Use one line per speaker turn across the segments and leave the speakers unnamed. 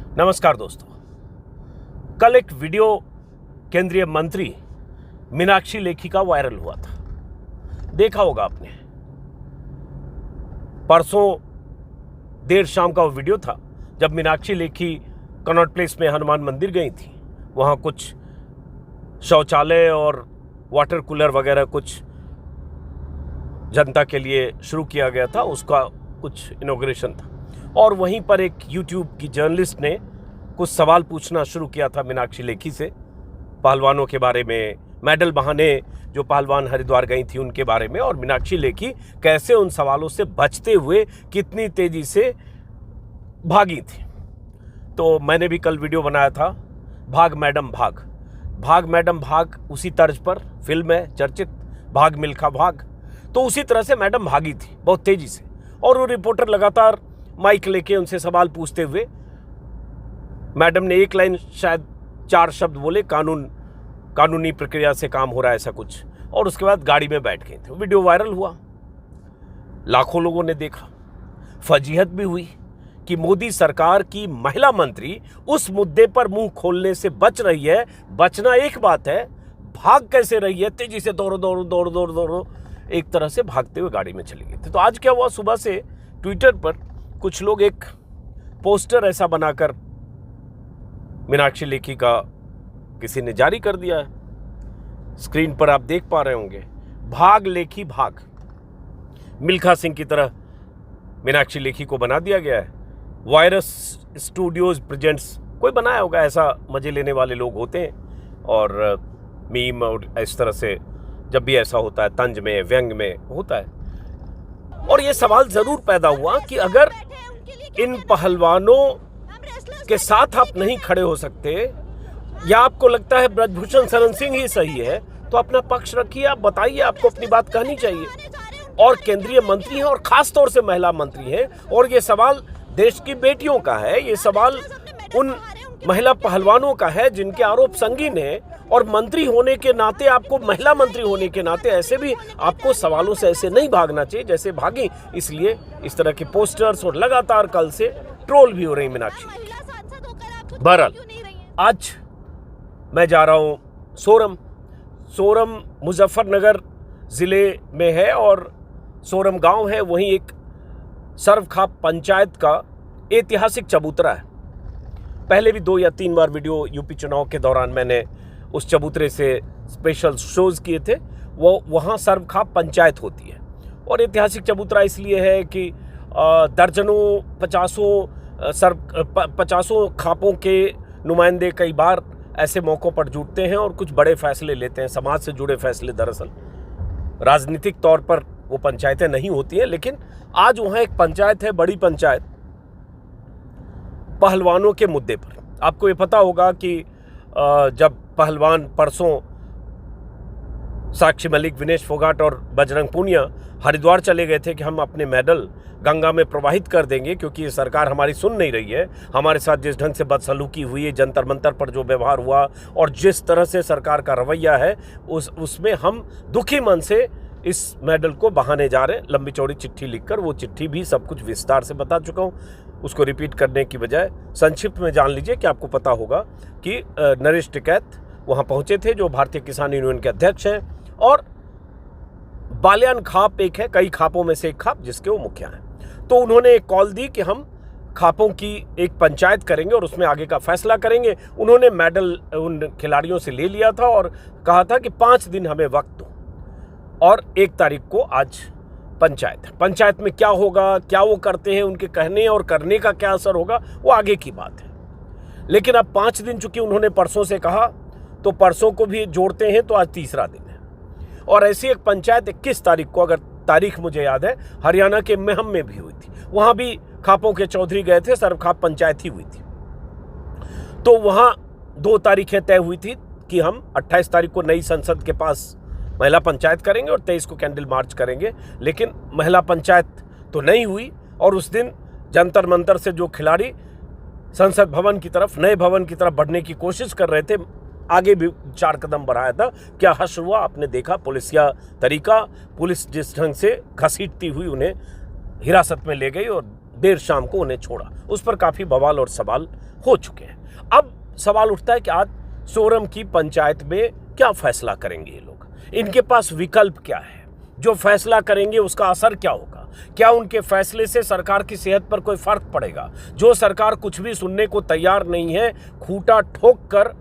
नमस्कार दोस्तों। कल एक वीडियो केंद्रीय मंत्री मीनाक्षी लेखी का वायरल हुआ था, देखा होगा आपने। परसों देर शाम का वो वीडियो था जब मीनाक्षी लेखी कनॉट प्लेस में हनुमान मंदिर गई थी। वहाँ कुछ शौचालय और वाटर कूलर वगैरह कुछ जनता के लिए शुरू किया गया था, उसका कुछ इनॉग्रेशन था। और वहीं पर एक यूट्यूब की जर्नलिस्ट ने कुछ सवाल पूछना शुरू किया था मीनाक्षी लेखी से, पहलवानों के बारे में, मेडल बहाने जो पहलवान हरिद्वार गई थी उनके बारे में, और मीनाक्षी लेखी कैसे उन सवालों से बचते हुए कितनी तेजी से भागी थी। तो मैंने भी कल वीडियो बनाया था, भाग मैडम भाग। भाग मैडम भाग उसी तर्ज पर फिल्म है चर्चित, भाग मिल्खा भाग। तो उसी तरह से मैडम भागी थी बहुत तेजी से, और वो रिपोर्टर लगातार माइक लेके उनसे सवाल पूछते हुए, मैडम ने एक लाइन शायद 4 शब्द बोले, कानूनी प्रक्रिया से काम हो रहा है ऐसा कुछ, और उसके बाद गाड़ी में बैठ गए थे। वीडियो वायरल हुआ, लाखों लोगों ने देखा। फजीहत भी हुई कि मोदी सरकार की महिला मंत्री उस मुद्दे पर मुंह खोलने से बच रही है। बचना एक बात है, भाग कैसे रही है, तेजी से दौड़ो एक तरह से भागते हुए गाड़ी में चले गए थे। तो आज क्या हुआ, सुबह से ट्विटर पर कुछ लोग एक पोस्टर ऐसा बनाकर मीनाक्षी लेखी का किसी ने जारी कर दिया है। स्क्रीन पर आप देख पा रहे होंगे, भाग लेखी भाग। मिल्खा सिंह की तरह मीनाक्षी लेखी को बना दिया गया है। वायरस स्टूडियोज प्रेजेंट्स, कोई बनाया होगा, ऐसा मजे लेने वाले लोग होते हैं। और मीम और इस तरह से जब भी ऐसा होता है, तंज में व्यंग में होता है। और ये सवाल जरूर पैदा हुआ कि अगर इन पहलवानों के साथ आप नहीं खड़े हो सकते, या आपको लगता है ब्रजभूषण शरण सिंह ही सही है, तो अपना पक्ष रखिए, आप बताइए, आपको अपनी बात कहनी चाहिए। और केंद्रीय मंत्री हैं, और खास तौर से महिला मंत्री हैं, और ये सवाल देश की बेटियों का है, ये सवाल उन महिला पहलवानों का है जिनके आरोप संगीन है। और मंत्री होने के नाते, आपको महिला मंत्री होने के नाते ऐसे भी आपको सवालों से ऐसे नहीं भागना चाहिए जैसे भागी। इसलिए इस तरह के पोस्टर्स और लगातार कल से ट्रोल भी हो रही मीनाक्षी। बहरहाल आज मैं जा रहा हूं सोरम मुजफ्फरनगर जिले में है, और सोरम गांव है, वहीं एक सर्वखाप पंचायत का ऐतिहासिक चबूतरा है। पहले भी 2 या 3 बार वीडियो यूपी चुनाव के दौरान मैंने उस चबूतरे से स्पेशल शोज किए थे। वो वहाँ सर्वखाप पंचायत होती है, और ऐतिहासिक चबूतरा इसलिए है कि दर्जनों 50 खापों के नुमाइंदे कई बार ऐसे मौक़ों पर जुटते हैं और कुछ बड़े फैसले लेते हैं, समाज से जुड़े फैसले। दरअसल राजनीतिक तौर पर वो पंचायतें नहीं होती हैं, लेकिन आज वहाँ एक पंचायत है, बड़ी पंचायत, पहलवानों के मुद्दे पर। आपको ये पता होगा कि जब पहलवान परसों साक्षी मलिक, विनेश फोगाट और बजरंग पूनिया हरिद्वार चले गए थे कि हम अपने मेडल गंगा में प्रवाहित कर देंगे क्योंकि ये सरकार हमारी सुन नहीं रही है, हमारे साथ जिस ढंग से बदसलूकी हुई है, जंतर मंतर पर जो व्यवहार हुआ और जिस तरह से सरकार का रवैया है, उसमें हम दुखी मन से इस मेडल को बहाने जा रहे हैं। लंबी चौड़ी चिट्ठी लिखकर, वो चिट्ठी भी सब कुछ विस्तार से बता चुका हूँ, उसको रिपीट करने की बजाय संक्षिप्त में जान लीजिए कि आपको पता होगा कि नरेश टिकैत वहाँ पहुँचे थे, जो भारतीय किसान यूनियन के अध्यक्ष हैं, और बालियान खाप एक है, कई खापों में से एक खाप जिसके वो मुखिया हैं। तो उन्होंने एक कॉल दी कि हम खापों की एक पंचायत करेंगे और उसमें आगे का फैसला करेंगे। उन्होंने मेडल उन खिलाड़ियों से ले लिया था और कहा था कि 5 दिन हमें वक्त दो, और 1 तारीख को आज पंचायत में क्या होगा, क्या वो करते हैं, उनके कहने और करने का क्या असर होगा, वो आगे की बात है। लेकिन अब 5 दिन चूंकि उन्होंने परसों से कहा, तो परसों को भी जोड़ते हैं तो आज तीसरा दिन है। और ऐसी एक पंचायत 21 तारीख को, अगर तारीख मुझे याद है, हरियाणा के महम में भी हुई थी। वहाँ भी खापों के चौधरी गए थे, सर्वखाप पंचायत ही हुई थी। तो वहाँ 2 तारीखें तय हुई थी कि हम 28 तारीख को नई संसद के पास महिला पंचायत करेंगे और 23 को कैंडल मार्च करेंगे। लेकिन महिला पंचायत तो नहीं हुई, और उस दिन जंतर मंतर से जो खिलाड़ी संसद भवन की तरफ, नए भवन की तरफ बढ़ने की कोशिश कर रहे थे, आगे भी 4 कदम बढ़ाया था। क्या हश्र हुआ, आपने देखा पुलिसिया तरीका, पुलिस जिस ढंग से घसीटती हुई उन्हें हिरासत में ले गई और देर शाम को उन्हें छोड़ा। उस पर काफ़ी बवाल और सवाल हो चुके हैं। अब सवाल उठता है कि आज सोरम की पंचायत में क्या फैसला करेंगे ये लोग, इनके पास विकल्प क्या है, जो फैसला करेंगे उसका असर क्या होगा, क्या उनके फैसले से सरकार की सेहत पर कोई फर्क पड़ेगा। जो सरकार कुछ भी सुनने को तैयार नहीं है, खूंटा ठोक कर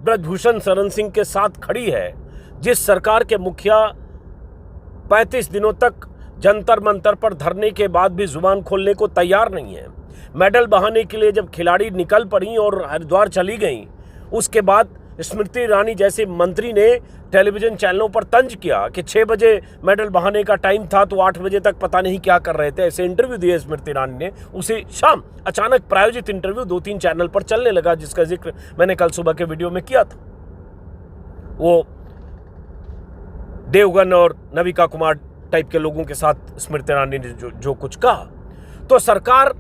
ब्रजभूषण शरण सिंह के साथ खड़ी है, जिस सरकार के मुखिया 35 दिनों तक जंतर मंतर पर धरने के बाद भी जुबान खोलने को तैयार नहीं है। मेडल बहाने के लिए जब खिलाड़ी निकल पड़ी और हरिद्वार चली गई, उसके बाद स्मृति ईरानी जैसे मंत्री ने टेलीविजन चैनलों पर तंज किया कि 6 बजे मेडल बहाने का टाइम था तो 8 बजे तक पता नहीं क्या कर रहे थे। ऐसे इंटरव्यू दिए स्मृति ईरानी ने। उसी शाम अचानक प्रायोजित इंटरव्यू 2-3 चैनल पर चलने लगा, जिसका जिक्र मैंने कल सुबह के वीडियो में किया था। वो देवगन और नविका कुमार टाइप के लोगों के साथ स्मृति ईरानी ने जो कुछ कहा, तो सरकार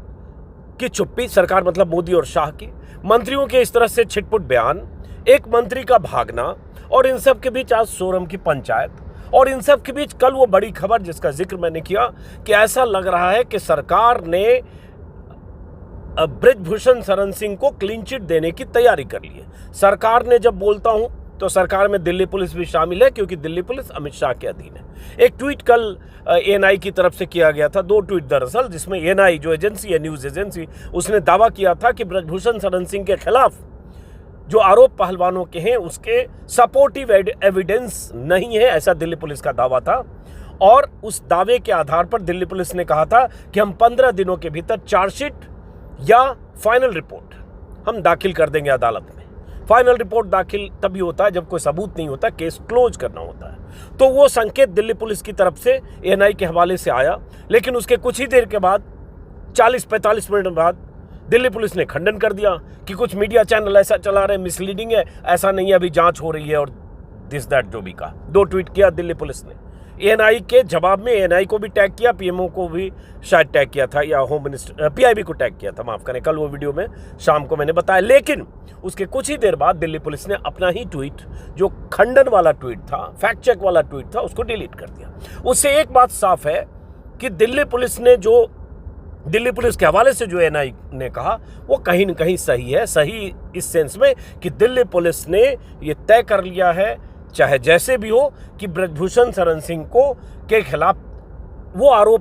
की चुप्पी, सरकार मतलब मोदी और शाह की, मंत्रियों के इस तरह से छिटपुट बयान, एक मंत्री का भागना, और इन सब के बीच आज सोरम की पंचायत, और इन सब के बीच कल वो बड़ी खबर जिसका जिक्र मैंने किया कि ऐसा लग रहा है कि सरकार ने ब्रजभूषण शरण सिंह को क्लीन चिट देने की तैयारी कर ली है। सरकार ने जब बोलता हूं तो सरकार में दिल्ली पुलिस भी शामिल है, क्योंकि दिल्ली पुलिस अमित शाह के अधीन है। एक ट्वीट कल एएनआई की तरफ से किया गया था, 2 ट्वीट दरअसल, जिसमें एएनआई जो एजेंसी है, न्यूज एजेंसी, उसने दावा किया था कि ब्रजभूषण शरण सिंह के खिलाफ जो आरोप पहलवानों के हैं उसके सपोर्टिव एविडेंस नहीं है, ऐसा दिल्ली पुलिस का दावा था। और उस दावे के आधार पर दिल्ली पुलिस ने कहा था कि हम 15 दिनों के भीतर चार्जशीट या फाइनल रिपोर्ट हम दाखिल कर देंगे अदालत में। फाइनल रिपोर्ट दाखिल तभी होता है जब कोई सबूत नहीं होता, केस क्लोज करना होता है। तो वो संकेत दिल्ली पुलिस की तरफ से एएनआई के हवाले से आया, लेकिन उसके कुछ ही देर के बाद 40-45 मिनट बाद दिल्ली पुलिस ने खंडन कर दिया कि कुछ मीडिया चैनल ऐसा चला रहे, मिसलीडिंग है, ऐसा नहीं है, अभी जांच हो रही है, और दिस दैट जो भी कहा। 2 ट्वीट किया दिल्ली पुलिस ने। एएनआई के जवाब में एएनआई को भी टैग किया, पीएमओ को भी शायद टैग किया था, या होम मिनिस्टर पीआईबी को टैग किया था, माफ करें, कल वो वीडियो में शाम को मैंने बताया। लेकिन उसके कुछ ही देर बाद दिल्ली पुलिस ने अपना ही ट्वीट, जो खंडन वाला ट्वीट था, फैक्ट चेक वाला ट्वीट था, उसको डिलीट कर दिया। उससे एक बात साफ है कि दिल्ली पुलिस के हवाले से जो एएनआई ने कहा वो कहीं न कहीं सही है। सही इस सेंस में कि दिल्ली पुलिस ने ये तय कर लिया है, चाहे जैसे भी हो, कि ब्रजभूषण शरण सिंह को के खिलाफ वो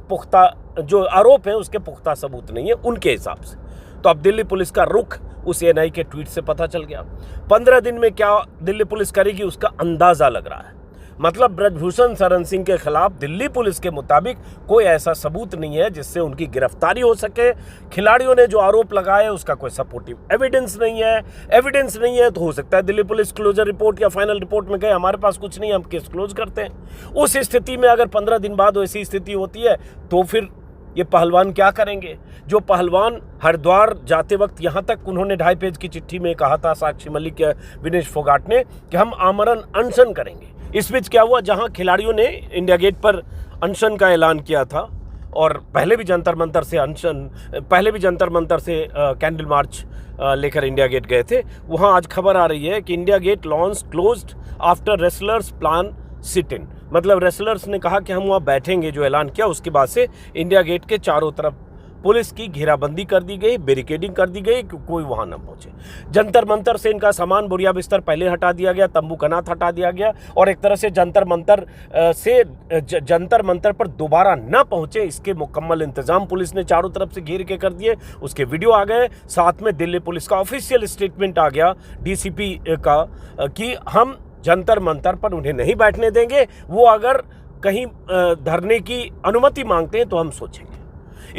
जो आरोप है उसके पुख्ता सबूत नहीं है उनके हिसाब से। तो अब दिल्ली पुलिस का रुख उस एएनआई के ट्वीट से पता चल गया। 15 दिन में क्या दिल्ली पुलिस करेगी उसका अंदाजा लग रहा है। मतलब ब्रजभूषण शरण सिंह के खिलाफ दिल्ली पुलिस के मुताबिक कोई ऐसा सबूत नहीं है जिससे उनकी गिरफ्तारी हो सके। खिलाड़ियों ने जो आरोप लगाए उसका कोई सपोर्टिव एविडेंस नहीं है। एविडेंस नहीं है तो हो सकता है दिल्ली पुलिस क्लोजर रिपोर्ट या फाइनल रिपोर्ट में कहे हमारे पास कुछ नहीं, हम केस क्लोज करते हैं। उस स्थिति में अगर 15 दिन बाद वैसी स्थिति होती है तो फिर ये पहलवान क्या करेंगे? जो पहलवान हरिद्वार जाते वक्त यहाँ तक उन्होंने 2.5 पेज की चिट्ठी में कहा था, साक्षी मलिक या विनेश फोगाट ने, कि हम आमरण अनशन करेंगे। इस बीच क्या हुआ, जहां खिलाड़ियों ने इंडिया गेट पर अनशन का ऐलान किया था और पहले भी जंतर मंतर से कैंडल मार्च लेकर इंडिया गेट गए थे, वहां आज खबर आ रही है कि India Gate lawns closed after wrestlers plan sit in. मतलब रेसलर्स ने कहा कि हम वहाँ बैठेंगे, जो ऐलान किया, उसके बाद से इंडिया गेट के चारों तरफ पुलिस की घेराबंदी कर दी गई, बैरिकेडिंग कर दी गई कि कोई वहां न पहुंचे। जंतर मंतर से इनका सामान, बोरिया बिस्तर पहले हटा दिया गया, तंबू कनात हटा दिया गया, और एक तरह से जंतर मंतर पर दोबारा न पहुंचे इसके मुकम्मल इंतजाम पुलिस ने चारों तरफ से घेर के कर दिए। उसके वीडियो आ गए, साथ में दिल्ली पुलिस का ऑफिशियल स्टेटमेंट आ गया डीसीपी का कि हम जंतर मंतर पर उन्हें नहीं बैठने देंगे, वो अगर कहीं धरने की अनुमति मांगते हैं तो हम सोचेंगे।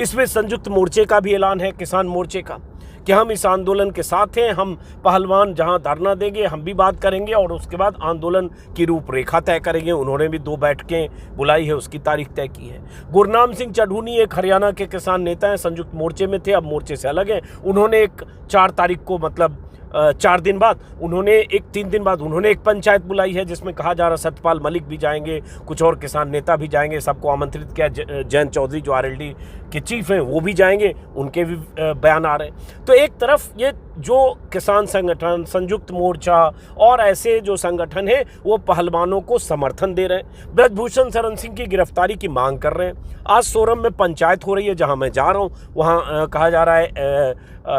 इसमें संयुक्त मोर्चे का भी ऐलान है, किसान मोर्चे का, कि हम इस आंदोलन के साथ हैं, हम पहलवान जहां धरना देंगे हम भी बात करेंगे और उसके बाद आंदोलन की रूपरेखा तय करेंगे। उन्होंने भी 2 बैठकें बुलाई है, उसकी तारीख तय की है। गुरनाम सिंह चढ़ूनी एक हरियाणा के किसान नेता हैं, संयुक्त मोर्चे में थे, अब मोर्चे से अलग हैं। उन्होंने एक 4 तारीख को मतलब 4 दिन बाद उन्होंने 3 दिन बाद उन्होंने एक पंचायत बुलाई है जिसमें कहा जा रहा सत्यपाल मलिक भी जाएंगे, कुछ और किसान नेता भी जाएंगे, सबको आमंत्रित किया। जयंत चौधरी जो आरएलडी के चीफ हैं वो भी जाएंगे, उनके भी बयान आ रहे हैं। तो एक तरफ ये जो किसान संगठन, संयुक्त मोर्चा और ऐसे जो संगठन हैं वो पहलवानों को समर्थन दे रहे हैं, ब्रजभूषण शरण सिंह की गिरफ्तारी की मांग कर रहे हैं। आज सोरम में पंचायत हो रही है जहां मैं जा रहा हूं, वहां कहा जा रहा है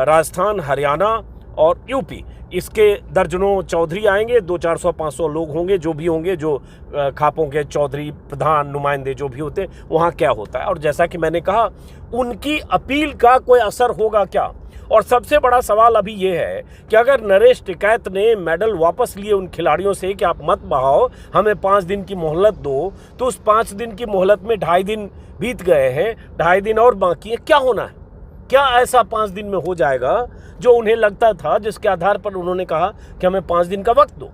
राजस्थान, हरियाणा और यूपी इसके दर्जनों चौधरी आएंगे, 200-400-500 लोग होंगे, जो भी होंगे, जो खापों के चौधरी, प्रधान, नुमाइंदे जो भी होते हैं, वहाँ क्या होता है। और जैसा कि मैंने कहा, उनकी अपील का कोई असर होगा क्या। और सबसे बड़ा सवाल अभी ये है कि अगर नरेश टिकैत ने मेडल वापस लिए उन खिलाड़ियों से कि आप मत बहाओ, हमें 5 दिन की मोहलत दो, तो उस 5 दिन की मोहलत में 2.5 दिन बीत गए हैं, 2.5 दिन और बाकी है। क्या होना है? क्या ऐसा 5 दिन में हो जाएगा जो उन्हें लगता था, जिसके आधार पर उन्होंने कहा कि हमें 5 दिन का वक्त दो।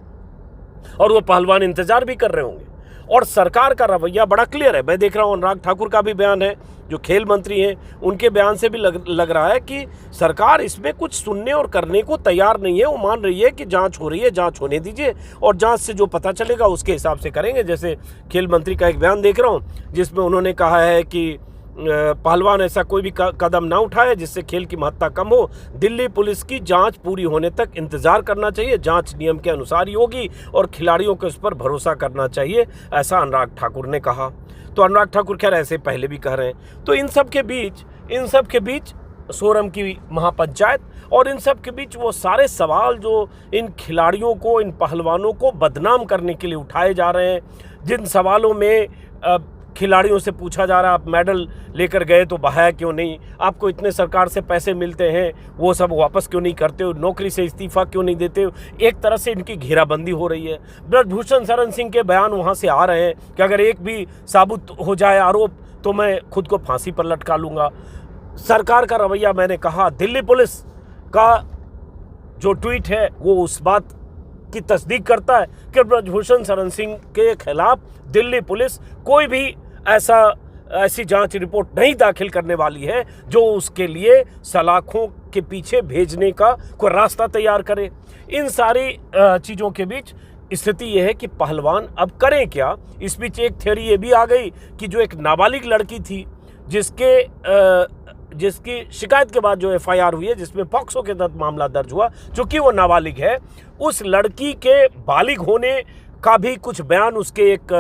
और वो पहलवान इंतजार भी कर रहे होंगे। और सरकार का रवैया बड़ा क्लियर है। मैं देख रहा हूँ अनुराग ठाकुर का भी बयान है, जो खेल मंत्री हैं, उनके बयान से भी लग रहा है कि सरकार इसमें कुछ सुनने और करने को तैयार नहीं है। वो मान रही है कि जांच हो रही है, जांच होने दीजिए, और जांच से जो पता चलेगा उसके हिसाब से करेंगे। जैसे खेल मंत्री का एक बयान देख रहा हूँ जिसमें उन्होंने कहा है कि पहलवान ऐसा कोई भी कदम ना उठाए जिससे खेल की महत्ता कम हो। दिल्ली पुलिस की जांच पूरी होने तक इंतजार करना चाहिए, जांच नियम के अनुसार ही होगी और खिलाड़ियों को इस पर भरोसा करना चाहिए, ऐसा अनुराग ठाकुर ने कहा। तो अनुराग ठाकुर खैर ऐसे पहले भी कह रहे हैं। तो इन सब के बीच सोरम की महापंचायत और इन सब के बीच वो सारे सवाल जो इन खिलाड़ियों को, इन पहलवानों को बदनाम करने के लिए उठाए जा रहे हैं, जिन सवालों में खिलाड़ियों से पूछा जा रहा है आप मेडल लेकर गए तो बहाया क्यों नहीं, आपको इतने सरकार से पैसे मिलते हैं वो सब वापस क्यों नहीं करते हो, नौकरी से इस्तीफा क्यों नहीं देते हो, एक तरह से इनकी घेराबंदी हो रही है। ब्रजभूषण शरण सिंह के बयान वहाँ से आ रहे हैं कि अगर एक भी साबुत हो जाए आरोप तो मैं खुद को फांसी पर लटका लूँगा। सरकार का रवैया, मैंने कहा, दिल्ली पुलिस का जो ट्वीट है वो उस बात की तस्दीक करता है कि ब्रजभूषण शरण सिंह के खिलाफ दिल्ली पुलिस कोई भी ऐसी जांच रिपोर्ट नहीं दाखिल करने वाली है जो उसके लिए सलाखों के पीछे भेजने का कोई रास्ता तैयार करे। इन सारी चीज़ों के बीच स्थिति यह है कि पहलवान अब करें क्या। इस बीच एक थ्योरी ये भी आ गई कि जो एक नाबालिग लड़की थी जिसकी शिकायत के बाद जो एफआईआर हुई है, जिसमें पॉक्सो के तहत मामला दर्ज हुआ, चूंकि वो नाबालिग है, उस लड़की के बालिग होने का भी कुछ बयान उसके एक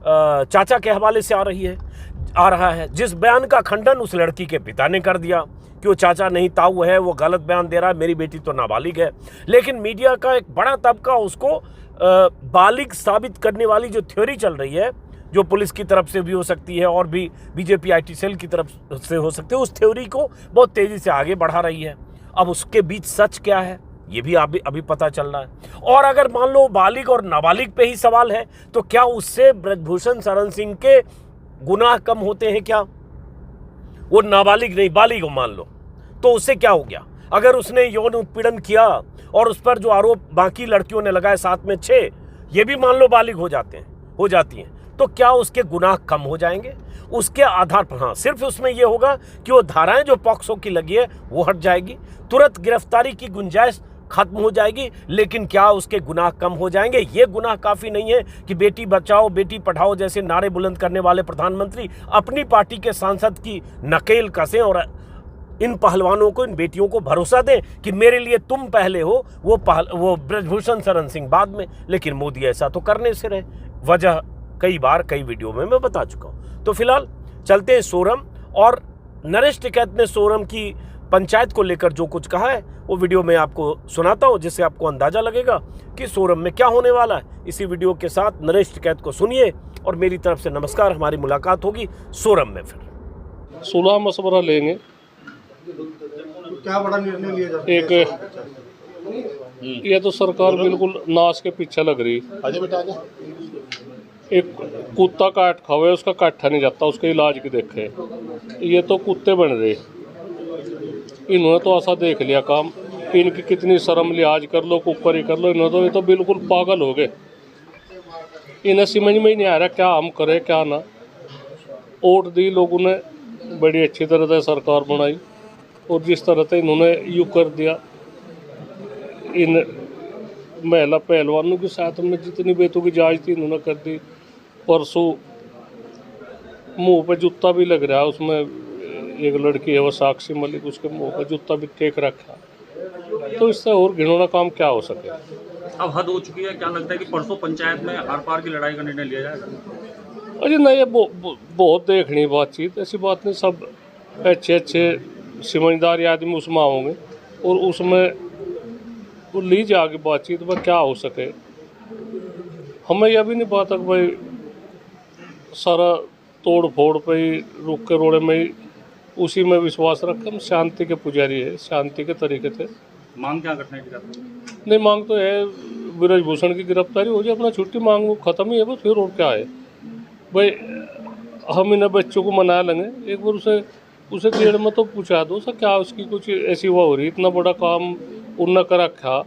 चाचा के हवाले से आ रहा है, जिस बयान का खंडन उस लड़की के पिता ने कर दिया कि वो चाचा नहीं ताऊ है, वो गलत बयान दे रहा है, मेरी बेटी तो नाबालिग है। लेकिन मीडिया का एक बड़ा तबका उसको बालिग साबित करने वाली जो थ्योरी चल रही है, जो पुलिस की तरफ से भी हो सकती है और भी बीजेपी आईटी सेल की तरफ से हो सकती है, उस थ्योरी को बहुत तेजी से आगे बढ़ा रही है। अब उसके बीच सच क्या है ये भी अभी पता चल रहा है। और अगर मान लो बालिग और नाबालिग पे ही सवाल है तो क्या उससे ब्रजभूषण शरण सिंह के गुनाह कम होते हैं क्या? वो नाबालिग नहीं, बालिग हो मान लो, तो उससे क्या हो गया? अगर उसने यौन उत्पीड़न किया और उस पर जो आरोप बाकी लड़कियों ने लगाए 7 में 6, ये भी मान लो बालिग हो जाती हैं, तो क्या उसके गुनाह कम हो जाएंगे? उसके आधार पर हाँ, सिर्फ उसमें यह होगा कि वो धाराएं जो पॉक्सो की लगी है वो हट जाएगी, तुरंत गिरफ्तारी की गुंजाइश खत्म हो जाएगी। लेकिन क्या उसके गुनाह कम हो जाएंगे? ये गुनाह काफ़ी नहीं है कि बेटी बचाओ बेटी पढ़ाओ जैसे नारे बुलंद करने वाले प्रधानमंत्री अपनी पार्टी के सांसद की नकेल कसें और इन पहलवानों को, इन बेटियों को भरोसा दें कि मेरे लिए तुम पहले हो, वो ब्रजभूषण शरण सिंह बाद में। लेकिन मोदी ऐसा तो करने से रहे, वजह कई बार कई वीडियो में मैं बता चुका हूँ। तो फिलहाल चलते हैं सोरम, और नरेश टिकैत ने सोरम की पंचायत को लेकर जो कुछ कहा है वो वीडियो में आपको सुनाता हूँ, जिससे आपको अंदाजा लगेगा कि सोरम में क्या होने वाला है। इसी वीडियो के साथ नरेश टिकैत को सुनिए और मेरी तरफ से नमस्कार। हमारी मुलाकात होगी सोरम में, फिर
सुलह मशवरा लेंगे।
क्या बड़ा निर्णय लिया जाता है?
ये तो सरकार बिल्कुल नाश के पीछे लग रही। एक कुत्ता काट खावे उसका काटा नहीं जाता, उसके इलाज की देखे। ये तो कुत्ते बन रहे, इन्होंने तो ऐसा देख लिया काम, इनकी कितनी शर्म लिहाज कर लो, कुकर ही कर लो, इन्होंने तो ये तो बिल्कुल पागल हो गए। इन्हें समझ में ही नहीं आ रहा क्या हम करें क्या ना। वोट दी लोगों ने, बड़ी अच्छी तरह से सरकार बनाई, और जिस तरह से इन्होंने यू कर दिया, इन महिला पहलवानों के साथ में जितनी बेतों की जांच थी इन्होंने कर दी। परसों मुंह पे जूता भी लग रहा है, उसमें एक लड़की है वो साक्षी मलिक, उसके मुंह पे जूता भी टेक रखा। तो इससे और घिनौना काम क्या हो सके।
अब हद हो चुकी है, क्या लगता है कि परसों पंचायत में आर पार की लड़ाई का निर्णय लिया जाएगा?
अरे नहीं, ये बहुत देखनी बातचीत, ऐसी बात नहीं। सब अच्छे अच्छे समझदार आदमी उसमें होंगे और उसमें वो ली जाके बातचीत में क्या हो सके। हमें यह भी नहीं पता कि भाई सारा तोड़ फोड़ पे ही रुक के रोड़े में ही उसी में विश्वास रखें। हम शांति के पुजारी है, शांति के तरीके से।
मांग क्या करने की जाती है?
नहीं, मांग तो है ब्रजभूषण की गिरफ्तारी हो जाए, अपना छुट्टी मांग खत्म ही है बस। फिर और क्या है भाई, हम इन बच्चों को मना लेंगे। एक बार उसे जेल में तो पूछा दो सर क्या उसकी कुछ ऐसी हुआ हो रही, इतना बड़ा काम उन्ना कर रखा।